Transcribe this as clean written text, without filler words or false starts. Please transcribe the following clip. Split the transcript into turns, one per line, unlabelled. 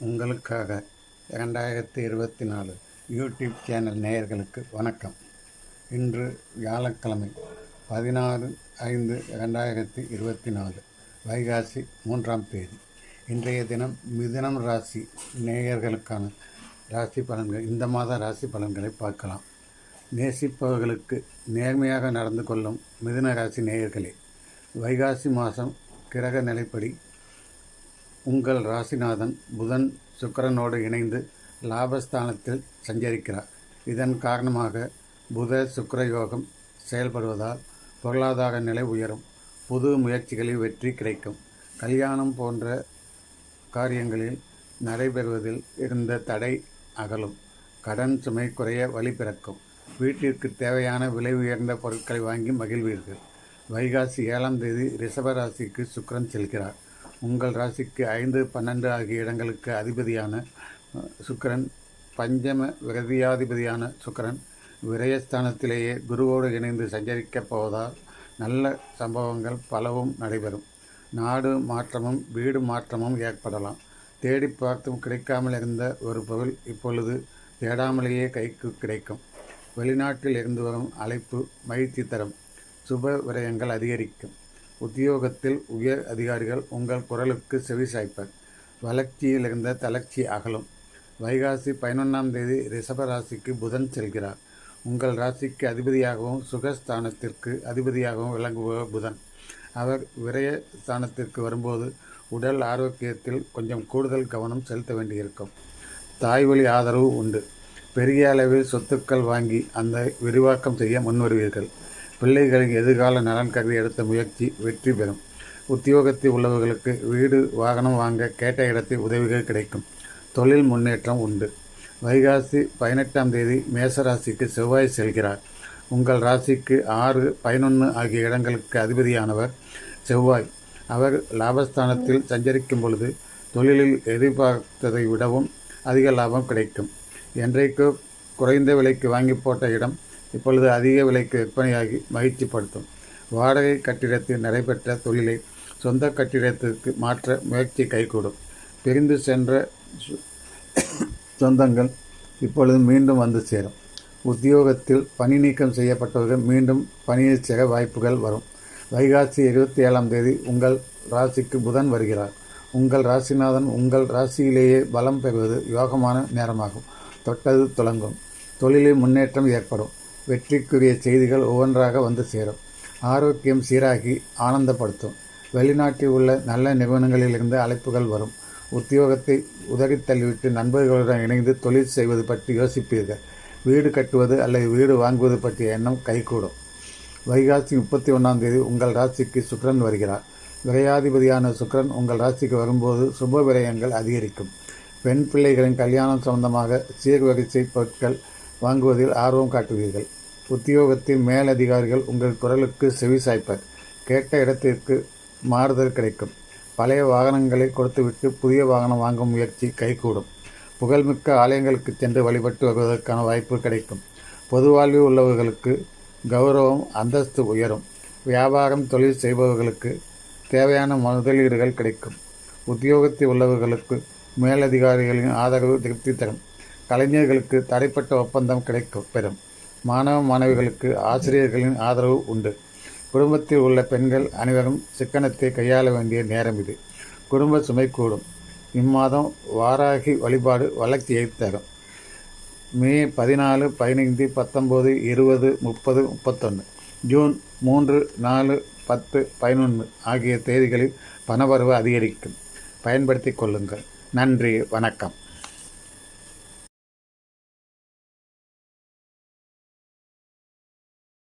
உங்களுக்காக 2024 YouTube channel நேயர்களுக்கு வணக்கம். இன்று வியாழக்கிழமை 16/5/2024 வைகாசி 3ஆம் தேதி. இன்றைய தினம் மிதுனம் ராசி நேயர்களுக்கான ராசி பலன்கள், இந்த மாத ராசி பலன்களை பார்க்கலாம். நேசிப்பவர்களுக்கு நேர்மையாக நடந்து கொள்ளும் மிதுன ராசி நேயர்களே, வைகாசி மாதம் கிரக நிலைப்படி உங்கள் ராசிநாதன் புதன் சுக்கிரனோடு இணைந்து லாபஸ்தானத்தில் சஞ்சரிக்கிறார். இதன் காரணமாக புத சுக்கிர யோகம் செயல்படுவதால் பொருளாதார நிலை உயரும். புது முயற்சிகளில் வெற்றி கிடைக்கும். கல்யாணம் போன்ற காரியங்களில் நடைபெறுவதில் இருந்த தடை அகலும். கடன் சுமை குறைய வழி பிறக்கும். வீட்டிற்கு தேவையான விலை உயர்ந்த பொருட்களை வாங்கி மகிழ்வீர்கள். வைகாசி 7ஆம் தேதி ரிஷப ராசிக்கு சுக்கிரன் செல்கிறார். உங்கள் ராசிக்கு 5, 12 ஆகிய இடங்களுக்கு அதிபதியான சுக்கிரன், பஞ்சம விரதியாதிபதியான சுக்கிரன் விரயஸ்தானத்திலேயே குருவோடு இணைந்து சஞ்சரிக்கப் போவதால் நல்ல சம்பவங்கள் பலவும் நடைபெறும். நாடு மாற்றமும் வீடு மாற்றமும் ஏற்படலாம். தேடி பார்த்தும் கிடைக்காமல் இருந்த ஒரு பொருள் இப்பொழுது தேடாமலேயே கைக்கு கிடைக்கும். வெளிநாட்டில் இருந்து வரும் அழைப்பு மகிழ்ச்சி தரும். சுப விரயங்கள் அதிகரிக்கும். உத்தியோகத்தில் உயர் அதிகாரிகள் உங்கள் குரலுக்கு செவிசாய்ப்பர். வளர்ச்சியில் இருந்த தளர்ச்சி அகலும். வைகாசி 11ஆம் தேதி ரிஷப ராசிக்கு புதன் செல்கிறார். உங்கள் ராசிக்கு அதிபதியாகவும் சுகஸ்தானத்திற்கு அதிபதியாகவும் விளங்குபவர் புதன். அவர் விரய ஸ்தானத்திற்கு வரும்போது உடல் ஆரோக்கியத்தில் கொஞ்சம் கூடுதல் கவனம் செலுத்த வேண்டியிருக்கும். தாய்வழி ஆதரவு உண்டு. பெரிய அளவில் சொத்துக்கள் வாங்கி அந்த விரிவாக்கம் செய்ய முன்வருவீர்கள். பிள்ளைகளின் எதிர்கால நலன் கருதி எடுத்த முயற்சி வெற்றி பெறும். உத்தியோகத்தில் உள்ளவர்களுக்கு வீடு வாகனம் வாங்க கேட்ட இடத்தில் உதவிகள் கிடைக்கும். தொழில் முன்னேற்றம் உண்டு. வைகாசி 18ஆம் தேதி மேசராசிக்கு செவ்வாய் செல்கிறார். உங்கள் ராசிக்கு 6, 11 ஆகிய இடங்களுக்கு அதிபதியானவர் செவ்வாய். அவர் லாபஸ்தானத்தில் சஞ்சரிக்கும் பொழுது தொழிலில் எதிர்பார்த்ததை விடவும் அதிக லாபம் கிடைக்கும். என்றைக்கு குறைந்த விலைக்கு வாங்கி போட்ட இடம் இப்பொழுது அதிக விலைக்கு விற்பனையாகி மகிழ்ச்சிப்படுத்தும். வாடகை கட்டிடத்தில் நடைபெற்ற தொழிலை சொந்த கட்டிடத்திற்கு மாற்ற முயற்சி கைகூடும். பிரிந்து சென்ற சொந்தங்கள் இப்பொழுது மீண்டும் வந்து சேரும். உத்தியோகத்தில் பணி நீக்கம் செய்யப்பட்டவர்கள் மீண்டும் பணியில் சேர வாய்ப்புகள் வரும். வைகாசி 27ஆம் தேதி உங்கள் ராசிக்கு புதன் வருகிறார். உங்கள் ராசிநாதன் உங்கள் ராசியிலேயே பலம் பெறுவது யோகமான நேரமாகும். தொட்டது துலங்கும். தொழிலில் முன்னேற்றம் ஏற்படும். வெற்றிக்குரிய செய்திகள் ஒவ்வொன்றாக வந்து சேரும். ஆரோக்கியம் சீராகி ஆனந்தப்படுத்தும். வெளிநாட்டில் உள்ள நல்ல நிறுவனங்களிலிருந்து அழைப்புகள் வரும். உத்தியோகத்தை உதறி தள்ளிவிட்டு நண்பர்களுடன் இணைந்து தொழில் செய்வது பற்றி யோசிப்பீர்கள். வீடு கட்டுவது அல்லது வீடு வாங்குவது பற்றிய எண்ணம் கைகூடும். வைகாசி 31ஆம் தேதி உங்கள் ராசிக்கு சுக்கிரன் வருகிறார். விரையாதிபதியான சுக்கிரன் உங்கள் ராசிக்கு வரும்போது சுப விரயங்கள் அதிகரிக்கும். பெண் பிள்ளைகளின் கல்யாணம் சம்பந்தமாக சீர்வரிசை பொருட்கள் வாங்குவதில் ஆர்வம் காட்டுவீர்கள். உத்தியோகத்தில் மேலதிகாரிகள் உங்கள் குரலுக்கு செவிசாய்ப்பர். கேட்ட இடத்திற்கு மாறுதல் கிடைக்கும். பழைய வாகனங்களை கொடுத்துவிட்டு புதிய வாகனம் வாங்கும் முயற்சி கைகூடும். புகழ்மிக்க ஆலயங்களுக்கு சென்று வழிபட்டு வருவதற்கான வாய்ப்பு கிடைக்கும். பொது வாழ்வில் உள்ளவர்களுக்கு கௌரவம் அந்தஸ்து உயரும். வியாபாரம் தொழில் செய்பவர்களுக்கு தேவையான முதலீடுகள் கிடைக்கும். உத்தியோகத்தில் உள்ளவர்களுக்கு மேலதிகாரிகளின் ஆதரவு திருப்தி தரும். கலைஞர்களுக்கு தடைப்பட்ட ஒப்பந்தம் பெறும். மாணவ மாணவிகளுக்கு ஆசிரியர்களின் ஆதரவு உண்டு. குடும்பத்தில் உள்ள பெண்கள் அனைவரும் சிக்கனத்தை கையாள வேண்டிய நேரம் இது. குடும்ப சுமை கூடும். இம்மாதம் வாராகி வழிபாடு வளர்ச்சியை தரும். மே 14, 15, 19, 20, 30, 31, ஜூன் 3, 4, 10, 11 ஆகிய தேதிகளில் பணவரவு அதிகரிக்கும். பயன்படுத்திக் கொள்ளுங்கள். நன்றி, வணக்கம்.